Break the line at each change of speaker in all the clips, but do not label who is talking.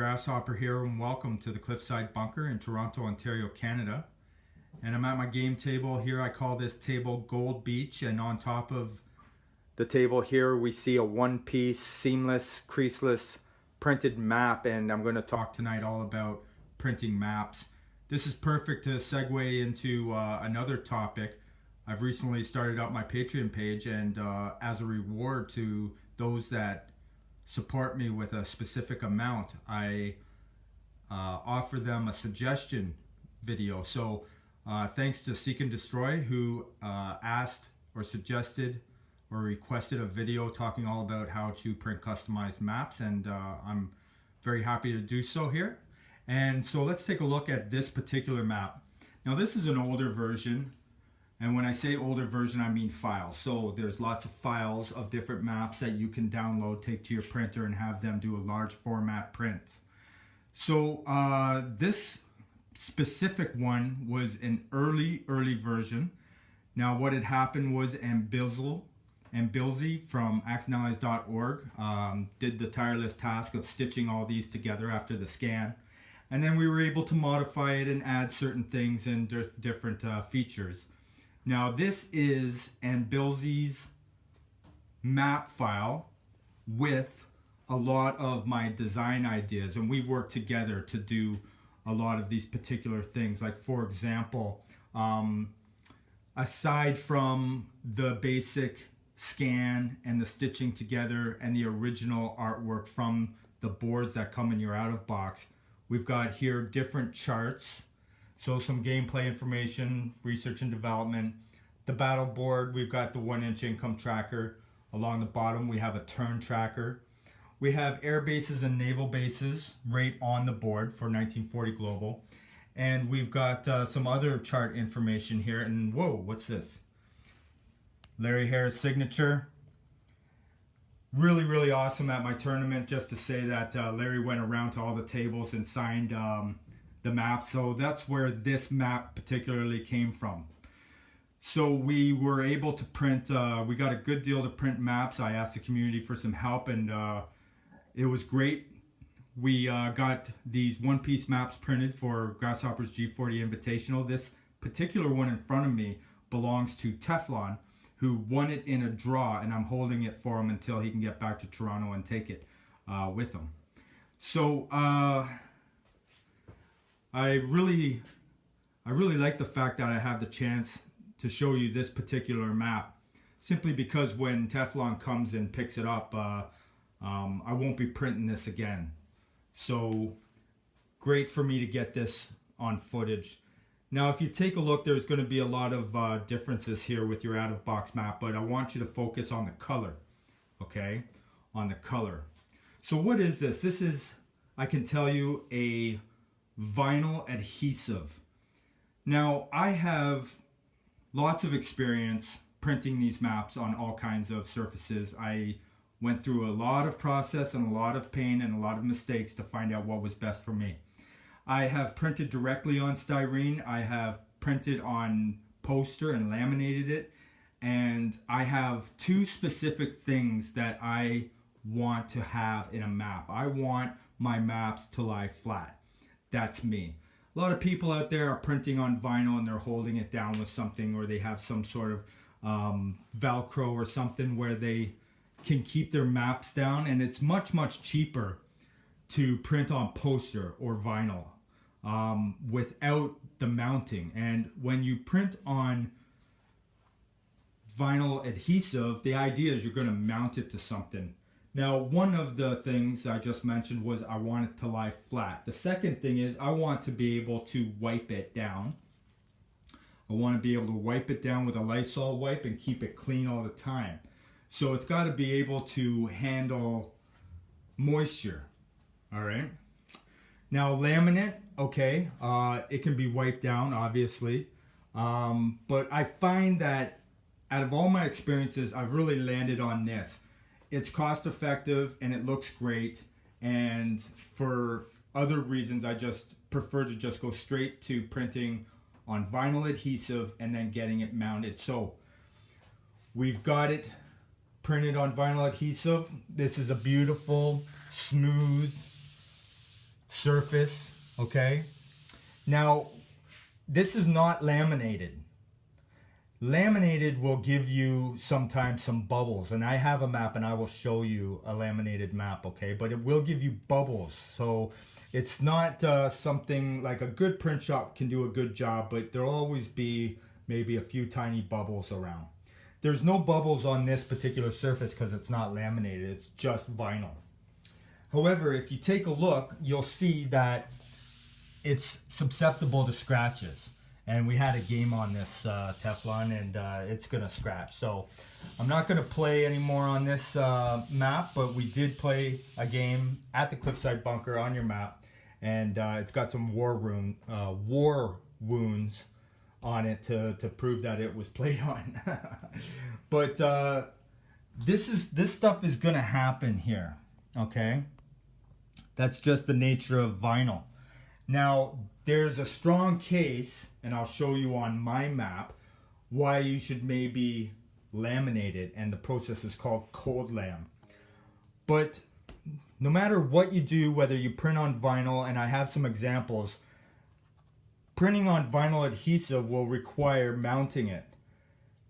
Grasshopper here, and welcome to the Cliffside Bunker in Toronto, Ontario, Canada. And I'm at my game table here. I call this table Gold Beach, and on top of the table here we see a one-piece, seamless, creaseless printed map, and I'm going to talk tonight all about printing maps. This is perfect to segue into another topic. I've recently started up my Patreon page, and as a reward to those that support me with a specific amount, I offer them a suggestion video. So thanks to Seek and Destroy, who asked or suggested or requested a video talking all about how to print customized maps, and I'm very happy to do so here. And so let's take a look at this particular map. Now this is an older version, and when I say older version, I mean files. So there's lots of files of different maps that you can download, take to your printer, and have them do a large format print. So this specific one was an early version. Now what had happened was Ambilzi from AccentAllies.org did the tireless task of stitching all these together after the scan. And then we were able to modify it and add certain things and different features. Now this is Ambilzi's map file with a lot of my design ideas, and we worked together to do a lot of these particular things. Like for example, aside from the basic scan and the stitching together and the original artwork from the boards that come in your out of box, we've got here different charts. So some gameplay information, research and development. The battle board, we've got the 1-inch income tracker. Along the bottom, we have a turn tracker. We have air bases and naval bases right on the board for 1940 Global. And we've got some other chart information here. And whoa, what's this? Larry Harris signature. Really awesome at my tournament, just to say that Larry went around to all the tables and signed the map. So that's where this map particularly came from. So we were able to print, we got a good deal to print maps. I asked the community for some help, and it was great. We got these one-piece maps printed for Grasshopper's G40 Invitational. This particular one in front of me belongs to Teflon, who won it in a draw, and I'm holding it for him until he can get back to Toronto and take it with him. So I really like the fact that I have the chance to show you this particular map, simply because when Teflon comes and picks it up, I won't be printing this again. So great for me to get this on footage. Now if you take a look, there's going to be a lot of differences here with your out of box map, but I want you to focus on the color, okay? On the color. So what is this? This is, I can tell you, a vinyl adhesive. Now I have lots of experience printing these maps on all kinds of surfaces. I went through a lot of process and a lot of pain and a lot of mistakes to find out what was best for me. I have printed directly on styrene. I have printed on poster and laminated it. And I have two specific things that I want to have in a map. I want my maps to lie flat. That's me. A lot of people out there are printing on vinyl and they're holding it down with something, or they have some sort of Velcro or something where they can keep their maps down, and it's much cheaper to print on poster or vinyl without the mounting. And when you print on vinyl adhesive, the idea is you're going to mount it to something. Now, one of the things I just mentioned was I want it to lie flat. The second thing is I want to be able to wipe it down. I want to be able to wipe it down with a Lysol wipe and keep it clean all the time. So it's got to be able to handle moisture. All right. Now laminate, okay, it can be wiped down, obviously. But I find that out of all my experiences, I've really landed on this. It's cost effective and it looks great, and for other reasons I just prefer to just go straight to printing on vinyl adhesive and then getting it mounted. So we've got it printed on vinyl adhesive. This is a beautiful, smooth surface, okay? Now, this is not laminated. Laminated will give you sometimes some bubbles, and I have a map and I will show you a laminated map, okay? But it will give you bubbles, so it's not something like a good print shop can do a good job, but there'll always be maybe a few tiny bubbles around. There's no bubbles on this particular surface because it's not laminated, it's just vinyl. However, if you take a look, you'll see that it's susceptible to scratches. And we had a game on this Teflon, and it's gonna scratch. So I'm not gonna play anymore on this map, but we did play a game at the Cliffside Bunker on your map, and it's got some war wounds on it to prove that it was played on. But this stuff is gonna happen here, okay? That's just the nature of vinyl. Now, there's a strong case, and I'll show you on my map, why you should maybe laminate it, and the process is called cold lam. But no matter what you do, whether you print on vinyl, and I have some examples, printing on vinyl adhesive will require mounting it.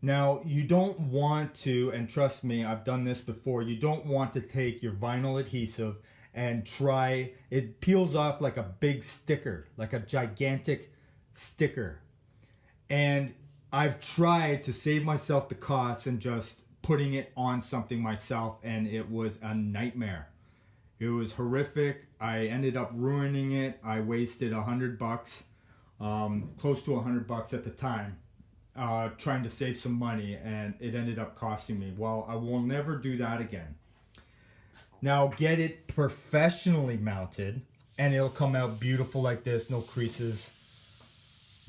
Now, you don't want to, and trust me, I've done this before, you don't want to take your vinyl adhesive and try, it peels off like a big sticker, like a gigantic sticker. And I've tried to save myself the cost and just putting it on something myself, and it was a nightmare. It was horrific. I ended up ruining it. I wasted $100, close to $100 at the time, trying to save some money, and it ended up costing me. Well, I will never do that again. Now get it professionally mounted, and it'll come out beautiful like this, no creases,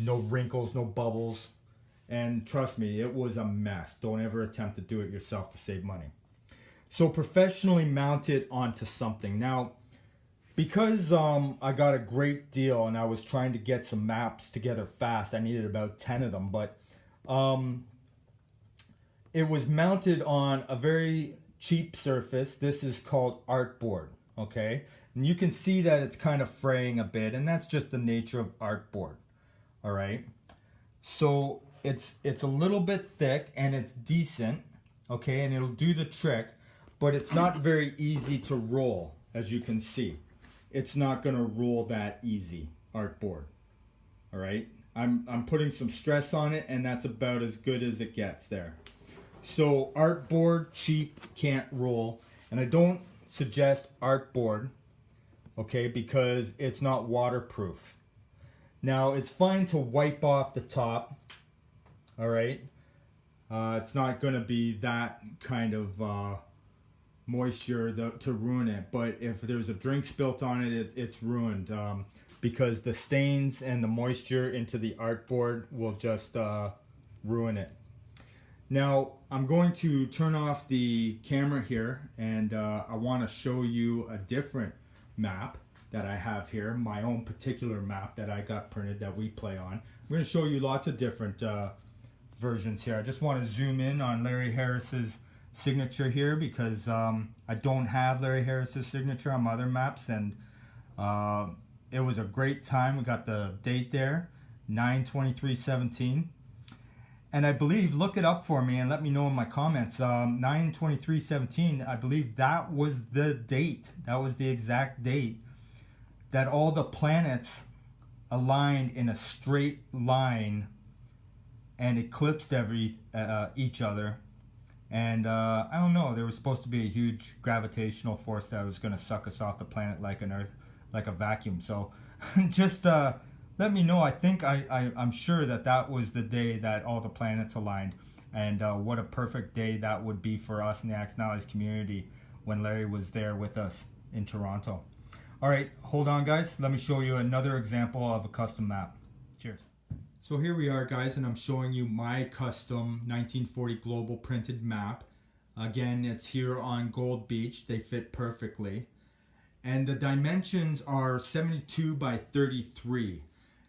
no wrinkles, no bubbles. And trust me, it was a mess. Don't ever attempt to do it yourself to save money. So professionally mount it onto something. Now, because I got a great deal and I was trying to get some maps together fast, I needed about 10 of them, but it was mounted on a very cheap surface. This is called artboard, okay? And you can see that it's kind of fraying a bit, and that's just the nature of artboard, all right? So it's a little bit thick, and it's decent, okay? And it'll do the trick, but it's not very easy to roll, as you can see. It's not gonna roll that easy, artboard, all right? I'm putting some stress on it, and that's about as good as it gets there. So artboard, cheap, can't roll. And I don't suggest artboard, okay, because it's not waterproof. Now, it's fine to wipe off the top, all right? It's not going to be that kind of moisture to ruin it. But if there's a drink spilt on it, it's ruined, because the stains and the moisture into the artboard will just ruin it. Now, I'm going to turn off the camera here, and I want to show you a different map that I have here, my own particular map that I got printed that we play on. I'm going to show you lots of different versions here. I just want to zoom in on Larry Harris's signature here, because I don't have Larry Harris's signature on my other maps, and it was a great time. We got the date there, 9/23/17. And I believe, look it up for me and let me know in my comments, 9/23/17, I believe that was the date, that was the exact date that all the planets aligned in a straight line and eclipsed each other. And I don't know, there was supposed to be a huge gravitational force that was going to suck us off the planet like an Earth, like a vacuum. So just let me know. I think I'm sure that was the day that all the planets aligned, and what a perfect day that would be for us in the Axonales community when Larry was there with us in Toronto. All right, hold on guys, let me show you another example of a custom map. Cheers. So here we are guys, and I'm showing you my custom 1940 global printed map. Again, it's here on Gold Beach. They fit perfectly. And the dimensions are 72 by 33.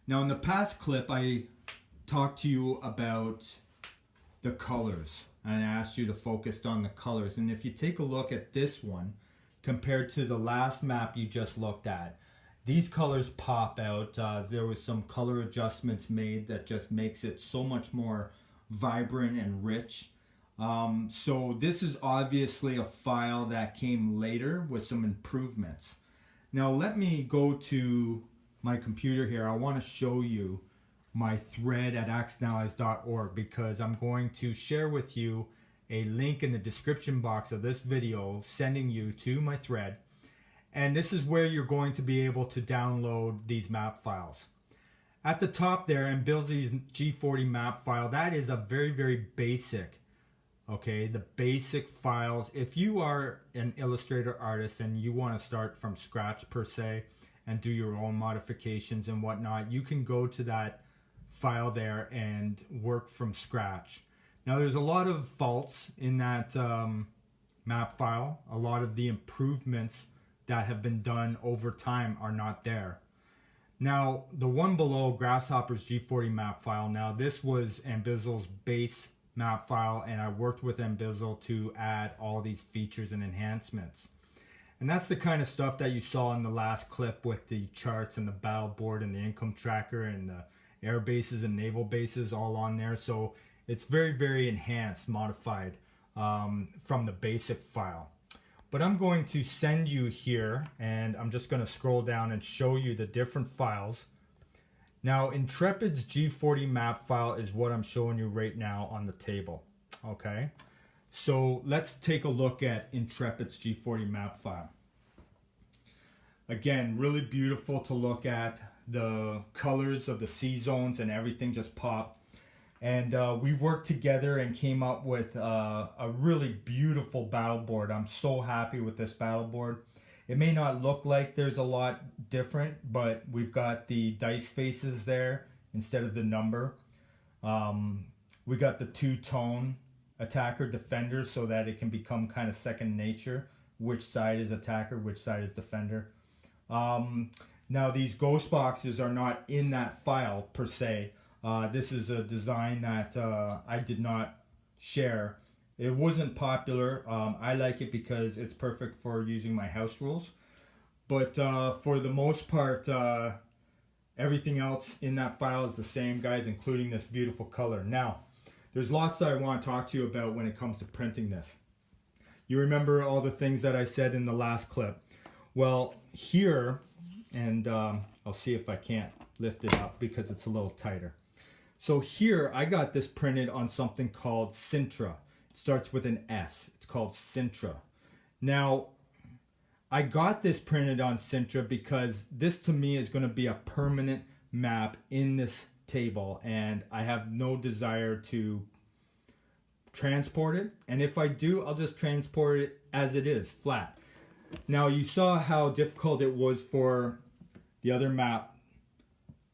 Now in the past clip, I talked to you about the colors, and I asked you to focus on the colors. And if you take a look at this one, compared to the last map you just looked at, These colors pop out. There was some color adjustments made that just makes it so much more vibrant and rich. So this is obviously a file that came later with some improvements. Now let me go to my computer here. I want to show you my thread at accentanalyze.org because I'm going to share with you a link in the description box of this video sending you to my thread. And this is where you're going to be able to download these map files. At the top there, Ambizel's G40 map file, that is a very, very basic, okay, the basic files. If you are an Illustrator artist and you want to start from scratch per se and do your own modifications and whatnot, you can go to that file there and work from scratch. Now there's a lot of faults in that map file. A lot of the improvements that have been done over time are not there. Now the one below, Grasshopper's G40 map file, now this was Ambizel's base map file, and I worked with Ambizel to add all these features and enhancements. And that's the kind of stuff that you saw in the last clip with the charts and the battle board and the income tracker and the air bases and naval bases all on there. So it's very, very enhanced, modified from the basic file. But I'm going to send you here, and I'm just going to scroll down and show you the different files. Now, Intrepid's G40 map file is what I'm showing you right now on the table. Okay, so let's take a look at Intrepid's G40 map file. Again, really beautiful to look at. The colors of the sea zones and everything just pop. And we worked together and came up with a really beautiful battle board. I'm so happy with this battle board. It may not look like there's a lot different, but we've got the dice faces there instead of the number. We got the two-tone attacker defender so that it can become kind of second nature. Which side is attacker, which side is defender. Now these ghost boxes are not in that file per se. This is a design that I did not share. It wasn't popular. I like it because it's perfect for using my house rules. But for the most part, everything else in that file is the same, guys, including this beautiful color. Now, there's lots that I want to talk to you about when it comes to printing this. You remember all the things that I said in the last clip. Well, here, and I'll see if I can't lift it up because it's a little tighter. So here, I got this printed on something called Sintra. It starts with an S. It's called Sintra. Now, I got this printed on Sintra because this to me is going to be a permanent map in this table, and I have no desire to transport it. And if I do, I'll just transport it as it is, flat. Now, you saw how difficult it was for the other map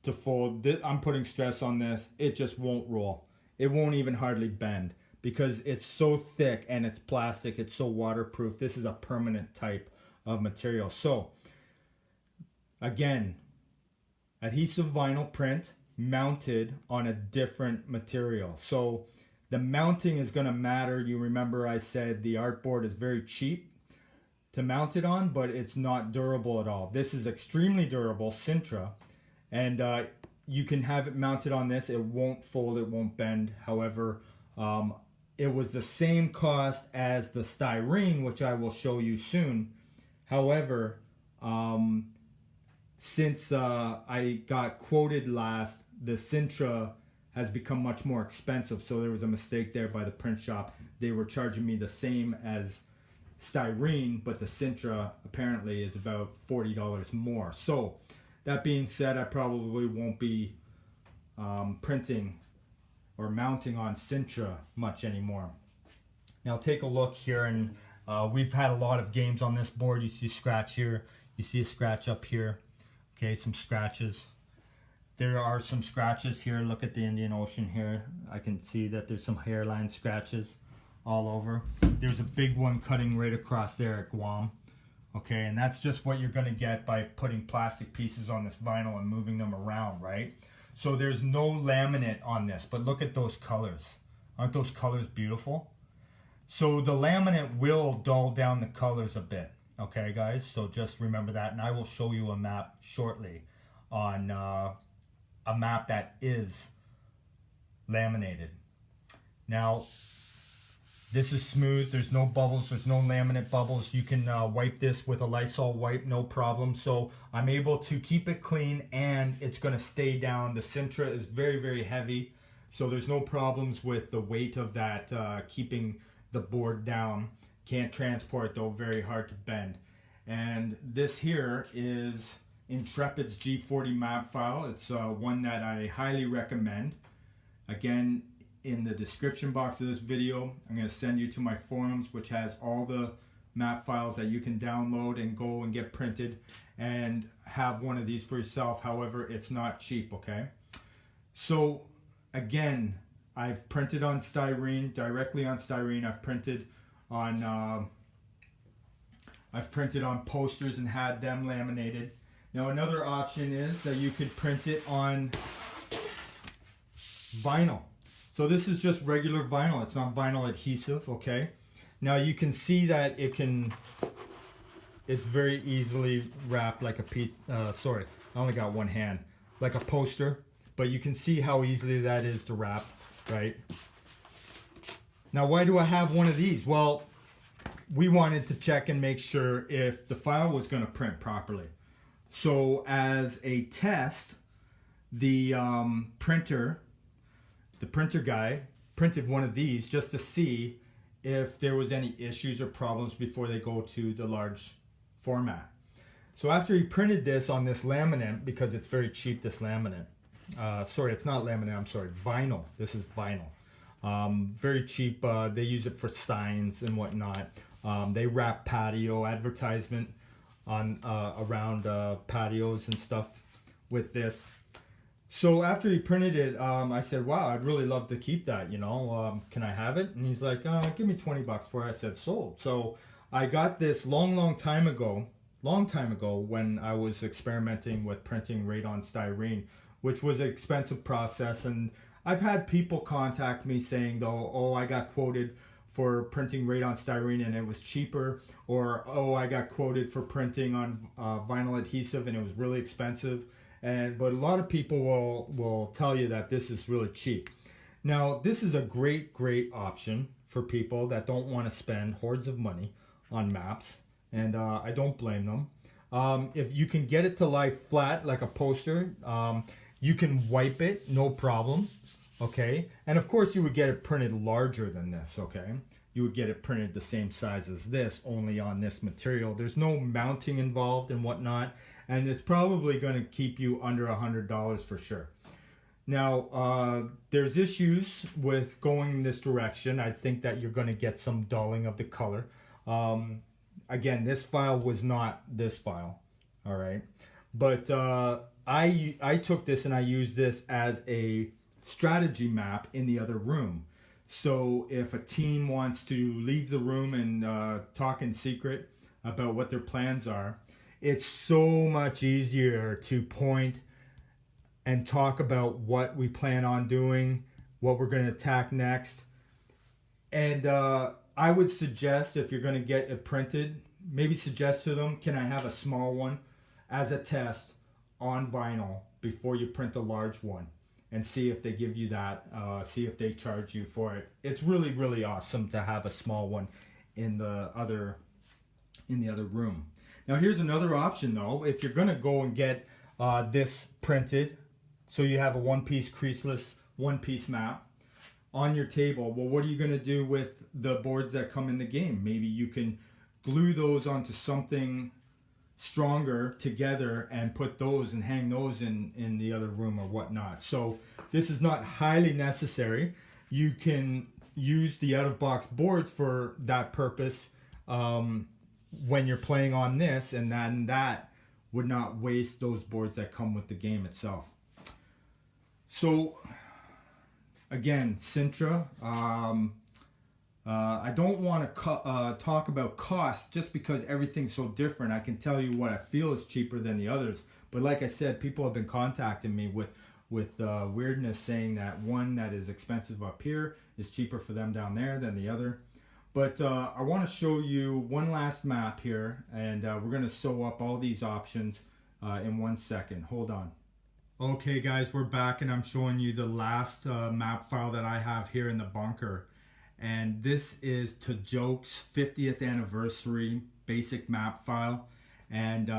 to fold. I'm putting stress on this. It just won't roll. It won't even hardly bend because it's so thick and it's plastic. It's so waterproof. This is a permanent type of material. So again, adhesive vinyl print mounted on a different material. So the mounting is going to matter. You remember I said the artboard is very cheap to mount it on, but it's not durable at all. This is extremely durable, Sintra. And you can have it mounted on this. It won't fold, it won't bend. However, it was the same cost as the styrene, which I will show you soon. However, since I got quoted last, the Sintra has become much more expensive. So there was a mistake there by the print shop. They were charging me the same as styrene, but the Sintra apparently is about $40 more. So that being said, I probably won't be printing or mounting on Sintra much anymore. Now take a look here, and we've had a lot of games on this board. You see a scratch here, you see a scratch up here. Okay, some scratches. There are some scratches here. Look at the Indian Ocean here. I can see that there's some hairline scratches all over. There's a big one cutting right across there at Guam. Okay, and that's just what you're gonna get by putting plastic pieces on this vinyl and moving them around, right? So there's no laminate on this, but look at those colors. Aren't those colors beautiful? So the laminate will dull down the colors a bit, Okay, guys, so just remember that, and I will show you a map shortly on a map that is laminated. Now, this is smooth. There's no bubbles. There's no laminate bubbles. You can wipe this with a Lysol wipe, no problem. So I'm able to keep it clean, and it's going to stay down. The Sintra is very, very heavy, so there's no problems with the weight of that keeping the board down. Can't transport though, very hard to bend. And this here is Intrepid's G40 map file. It's one that I highly recommend. Again, in the description box of this video, I'm going to send you to my forums, which has all the map files that you can download and go and get printed and have one of these for yourself. However, it's not cheap, okay? So again, I've printed on styrene, directly on styrene. I've printed on posters and had them laminated. Now another option is that you could print it on vinyl. So this is just regular vinyl. It's not vinyl adhesive, okay? Now you can see that it's very easily wrapped like a sorry, I only got one hand, like a poster, but you can see how easily that is to wrap, right? Now why do I have one of these? Well, we wanted to check and make sure if the file was going to print properly. So as a test, the printer guy printed one of these just to see if there was any issues or problems before they go to the large format. So after he printed this on this laminate, because it's very cheap, this laminate, sorry, it's not laminate, I'm sorry, vinyl. This is vinyl. Very cheap. They use it for signs and whatnot. They wrap patio advertisement on around patios and stuff with this. So after he printed it, I said, wow, I'd really love to keep that, you know, can I have it? And he's like, give me 20 bucks for it. I said, sold. So I got this long time ago when I was experimenting with printing radon styrene, which was an expensive process. And I've had people contact me saying though, oh, I got quoted for printing radon styrene and it was cheaper, or oh, I got quoted for printing on vinyl adhesive and it was really expensive. But a lot of people will tell you that this is really cheap. Now, this is a great option for people that don't want to spend hordes of money on maps, and I don't blame them. If you can get it to lie flat like a poster, you can wipe it, no problem, okay? And of course, you would get it printed larger than this, okay? You would get it printed the same size as this, only on this material. There's no mounting involved and whatnot, and it's probably going to keep you under $100 for sure. Now, there's issues with going this direction. I think that you're going to get some dulling of the color. Again, this file was not this file, all right? But I took this and I used this as a strategy map in the other room. So if a team wants to leave the room and talk in secret about what their plans are, it's so much easier to point and talk about what we plan on doing, what we're going to attack next. And I would suggest, if you're going to get it printed, maybe suggest to them, can I have a small one as a test on vinyl before you print the large one? And see if they give you that, see if they charge you for it. It's really awesome to have a small one in the other room. Now here's another option though. If you're gonna go and get this printed, so you have a one-piece creaseless one-piece map on your table, well, what are you gonna do with the boards that come in the game? Maybe you can glue those onto something stronger together and put those and hang those in the other room or whatnot. So this is not highly necessary. You can use the out-of-box boards for that purpose when you're playing on this, and then that would not waste those boards that come with the game itself. So again, Sintra, I don't want to talk about cost just because everything's so different. I can tell you what I feel is cheaper than the others. But like I said, people have been contacting me with weirdness, saying that one that is expensive up here is cheaper for them down there than the other. But I want to show you one last map here, and we're going to sew up all these options in 1 second. Hold on. Okay guys, we're back and I'm showing you the last map file that I have here in the bunker. And this is Tojoke's 50th anniversary basic map file. And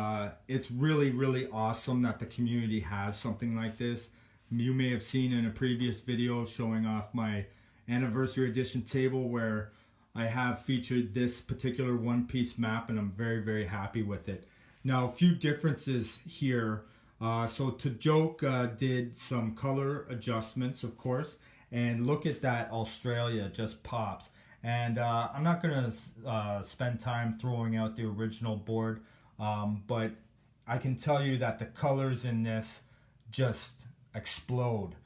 it's really awesome that the community has something like this. You may have seen in a previous video showing off my anniversary edition table where I have featured this particular one-piece map, and I'm very happy with it. Now, a few differences here. So Tojoke did some color adjustments, of course, and look at that, Australia just pops. And I'm not going to spend time throwing out the original board, but I can tell you that the colors in this just explode.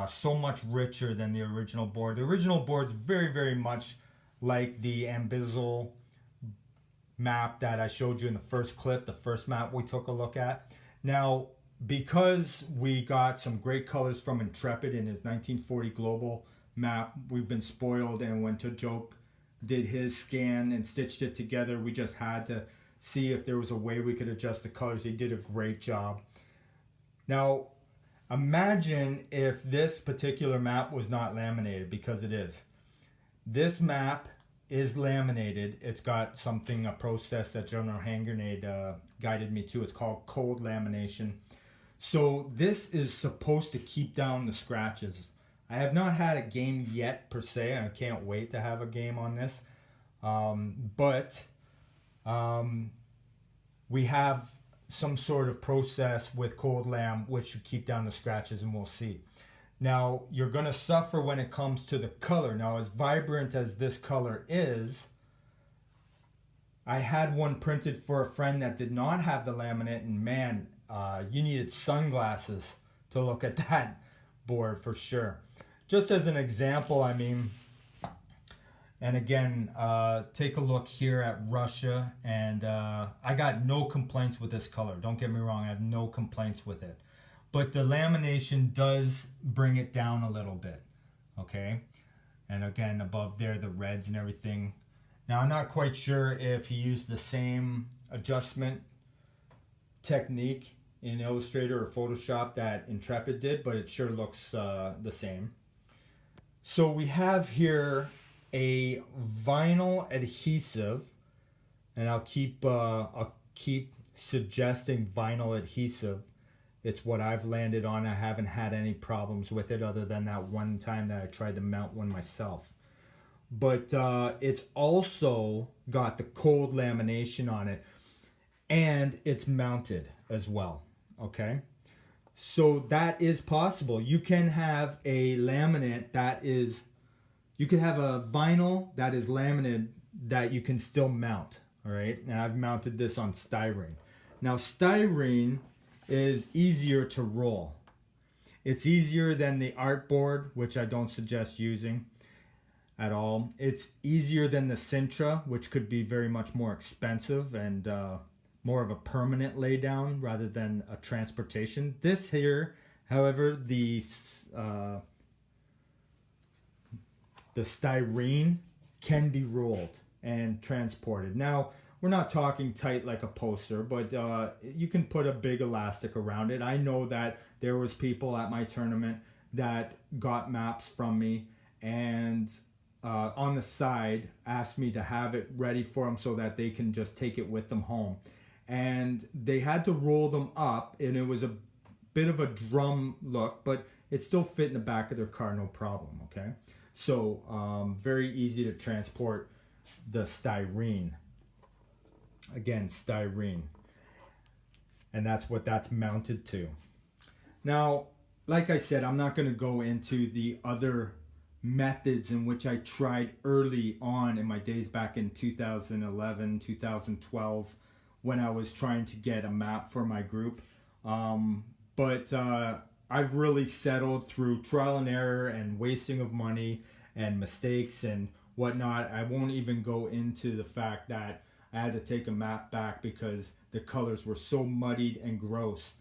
So much richer than the original board. The original board's very much like the Ambizzle map that I showed you in the first clip, the first map we took a look at. Now, because we got some great colors from Intrepid in his 1940 global map, we've been spoiled, and when Tojoke did his scan and stitched it together, we just had to see if there was a way we could adjust the colors. He did a great job. Now, imagine if this particular map was not laminated, because it is. This map is laminated. It's got something, a process that General Hand Grenade guided me to. It's called cold lamination. So this is supposed to keep down the scratches. I have not had a game yet per se. I can't wait to have a game on this. We have some sort of process with cold lam which should keep down the scratches, and we'll see. Now, you're going to suffer when it comes to the color. Now, as vibrant as this color is, I had one printed for a friend that did not have the laminate, and man, you needed sunglasses to look at that board for sure. Just as an example, I mean, and again, take a look here at Russia, and I got no complaints with this color. Don't get me wrong, I have no complaints with it. But the lamination does bring it down a little bit, okay? And again, above there, the reds and everything. Now, I'm not quite sure if he used the same adjustment technique in Illustrator or Photoshop that Intrepid did, but it sure looks the same. So we have here a vinyl adhesive, and I'll keep suggesting vinyl adhesive. It's what I've landed on. I haven't had any problems with it other than that one time that I tried to mount one myself. But it's also got the cold lamination on it, and it's mounted as well, okay? So that is possible. You can have a laminate that is, you could have a vinyl that is laminated that you can still mount, all right? And I've mounted this on styrene. Now, styrene is easier to roll. It's easier than the artboard, which I don't suggest using at all. It's easier than the Sintra, which could be very much more expensive and more of a permanent laydown rather than a transportation. This here, however, the styrene can be rolled and transported. Now, we're not talking tight like a poster, but you can put a big elastic around it. I know that there was people at my tournament that got maps from me and on the side asked me to have it ready for them so that they can just take it with them home. And they had to roll them up, and it was a bit of a drum look, but it still fit in the back of their car, no problem, okay? So very easy to transport the styrene. Again, styrene. And that's what that's mounted to. Now, like I said, I'm not going to go into the other methods in which I tried early on in my days back in 2011, 2012, when I was trying to get a map for my group. But I've really settled through trial and error and wasting of money and mistakes and whatnot. I won't even go into the fact that I had to take a map back because the colors were so muddied and gross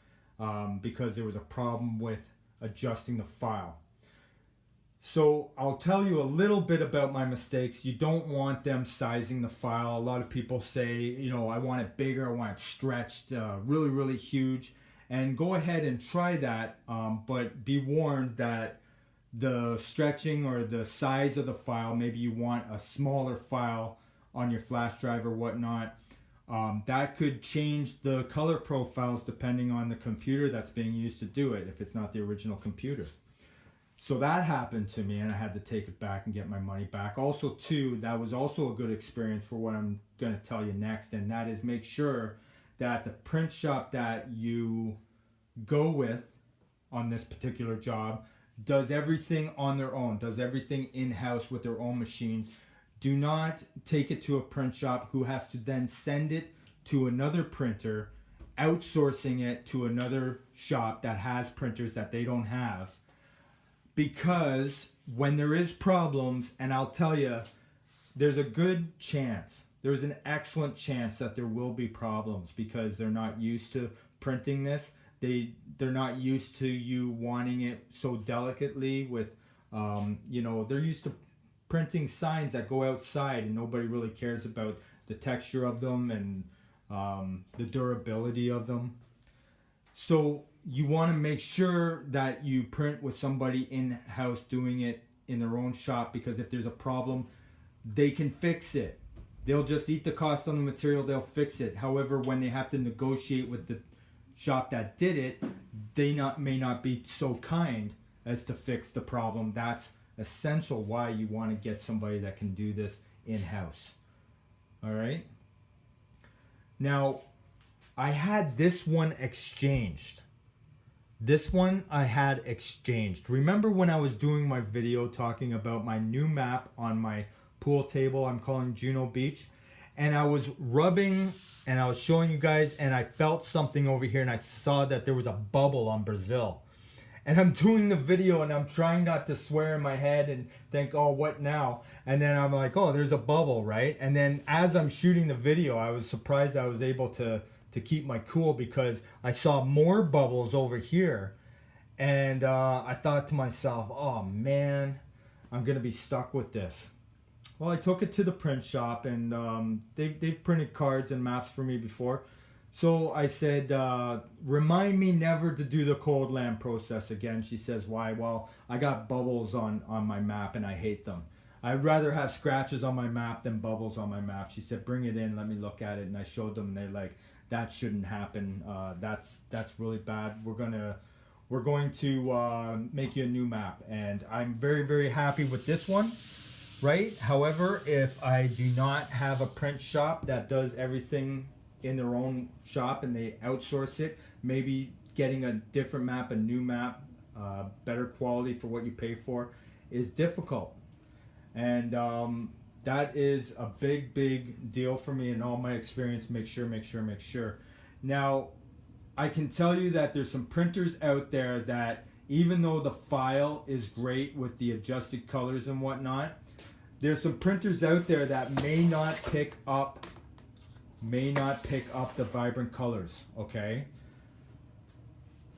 because there was a problem with adjusting the file. So I'll tell you a little bit about my mistakes. You don't want them sizing the file. A lot of people say, you know, I want it bigger, I want it stretched, really, really huge. And go ahead and try that, but be warned that the stretching or the size of the file, maybe you want a smaller file on your flash drive or whatnot, that could change the color profiles depending on the computer that's being used to do it, if it's not the original computer. So that happened to me and I had to take it back and get my money back. Also too, that was also a good experience for what I'm going to tell you next, and that is make sure that the print shop that you go with on this particular job does everything on their own, does everything in-house with their own machines. Do not take it to a print shop who has to then send it to another printer, outsourcing it to another shop that has printers that they don't have. Because when there is problems, and I'll tell you, there's a good chance, there's an excellent chance that there will be problems because they're not used to printing this. They're not used to you wanting it so delicately with, you know, they're used to printing signs that go outside and nobody really cares about the texture of them and the durability of them. So you want to make sure that you print with somebody in-house doing it in their own shop, because if there's a problem, they can fix it. They'll just eat the cost on the material, they'll fix it. However, when they have to negotiate with the shop that did it, they may not be so kind as to fix the problem. That's essential why you want to get somebody that can do this in-house. All right. Now, I had this one exchanged. This one I had exchanged. Remember when I was doing my video talking about my new map on my pool table I'm calling Juno Beach? And I was rubbing and I was showing you guys and I felt something over here and I saw that there was a bubble on Brazil. And I'm doing the video and I'm trying not to swear in my head and think, oh, what now? And then I'm like, oh, there's a bubble, right? And then as I'm shooting the video, I was surprised I was able to keep my cool because I saw more bubbles over here. And I thought to myself, oh man, I'm gonna be stuck with this. Well, I took it to the print shop and they've printed cards and maps for me before. So I said, remind me never to do the cold land process again. She says, why? Well, I got bubbles on my map and I hate them. I'd rather have scratches on my map than bubbles on my map. She said, bring it in, let me look at it. And I showed them and they're like, that shouldn't happen. That's really bad. We're going to make you a new map. And I'm very, very happy with this one. Right? However, if I do not have a print shop that does everything in their own shop and they outsource it, maybe getting a different map, a new map, better quality for what you pay for is difficult. And that is a big, big deal for me in all my experience. Make sure. Now, I can tell you that there's some printers out there that even though the file is great with the adjusted colors and whatnot, there's some printers out there that may not pick up the vibrant colors, okay?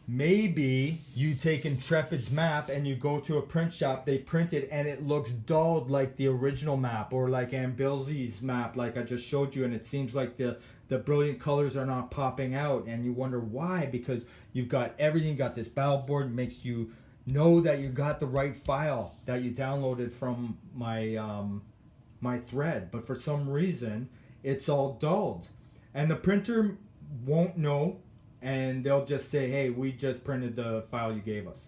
Maybe you take Intrepid's map and you go to a print shop, they print it and it looks dulled like the original map, or like Ambilzi's map like I just showed you, and it seems like the brilliant colors are not popping out, and you wonder why, because you've got everything, you got this battle board, makes you know that you got the right file that you downloaded from my my thread, but for some reason it's all dulled and the printer won't know, and they'll just say, hey, we just printed the file you gave us.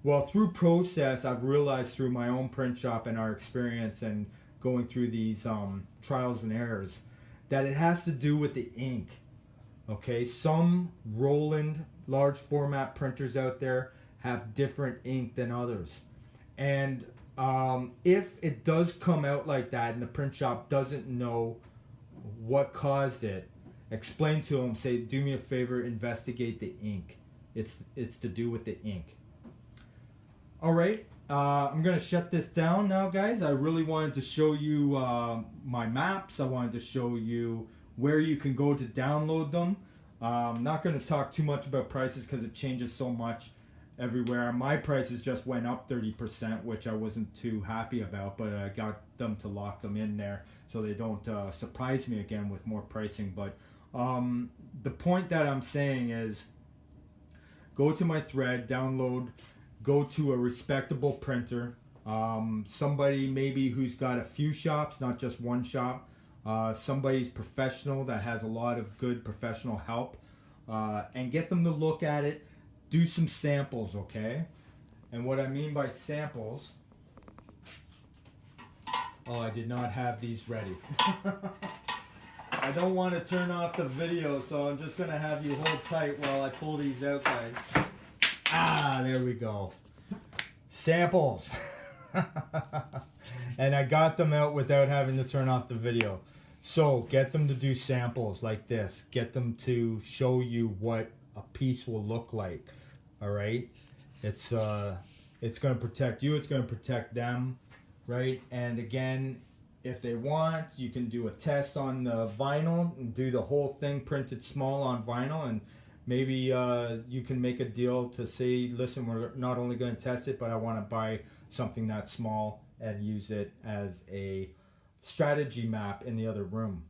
Well, through process, I've realized through my own print shop and our experience and going through these trials and errors that it has to do with the ink. Okay, some Roland large format printers out there have different ink than others, and if it does come out like that and the print shop doesn't know what caused it, explain to them, say, do me a favor, investigate the ink. It's to do with the ink. All right, I'm gonna shut this down now, guys. I really wanted to show you my maps. I wanted to show you where you can go to download them. I'm not going to talk too much about prices because it changes so much. everywhere. My prices just went up 30%, which I wasn't too happy about, but I got them to lock them in there so they don't surprise me again with more pricing. But the point that I'm saying is, go to my thread, download, go to a respectable printer, somebody maybe who's got a few shops, not just one shop, somebody's professional that has a lot of good professional help, and get them to look at it. Do some samples, okay? And what I mean by samples, oh, I did not have these ready. I don't want to turn off the video, so I'm just going to have you hold tight while I pull these out, guys. Ah, there we go. Samples. And I got them out without having to turn off the video. So get them to do samples like this. Get them to show you what a piece will look like. All right, it's going to protect you, it's going to protect them, right? And again, if they want, you can do a test on the vinyl and do the whole thing printed small on vinyl, and maybe you can make a deal to say, listen, we're not only going to test it, but I want to buy something that small and use it as a strategy map in the other room.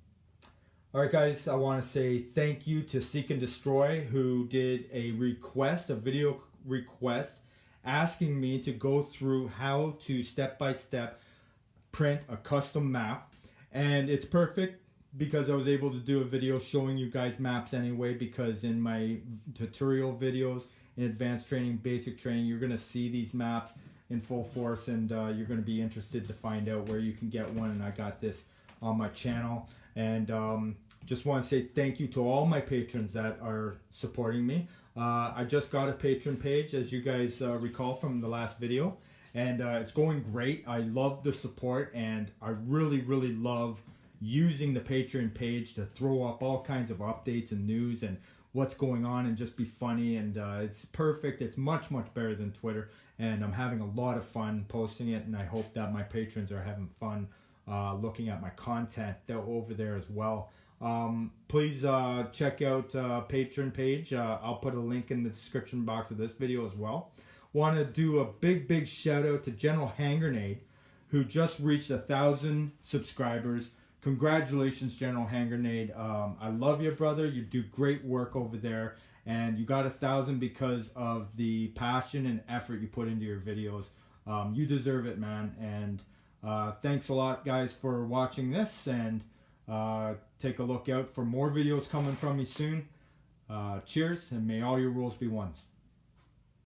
All right, guys, I want to say thank you to Seek and Destroy, who did a request, a video request, asking me to go through how to step-by-step print a custom map. And it's perfect because I was able to do a video showing you guys maps anyway, because in my tutorial videos, in advanced training, basic training, you're going to see these maps in full force, and you're going to be interested to find out where you can get one. And I got this on my channel. And just want to say thank you to all my patrons that are supporting me. I just got a patron page, as you guys recall from the last video, and it's going great. I love the support, and I really, really love using the Patreon page to throw up all kinds of updates and news and what's going on and just be funny. And it's perfect. It's much, much better than Twitter, and I'm having a lot of fun posting it, and I hope that my patrons are having fun looking at my content over there as well. Please check out Patreon page. I'll put a link in the description box of this video as well. Want to do a big shout out to General Hand Grenade, who just reached 1,000 subscribers. Congratulations, General Hand Grenade. I love you, brother. You do great work over there, and you got 1,000 because of the passion and effort you put into your videos. You deserve it, man. And thanks a lot, guys, for watching this, and take a look out for more videos coming from me soon. Cheers, and may all your rules be ones.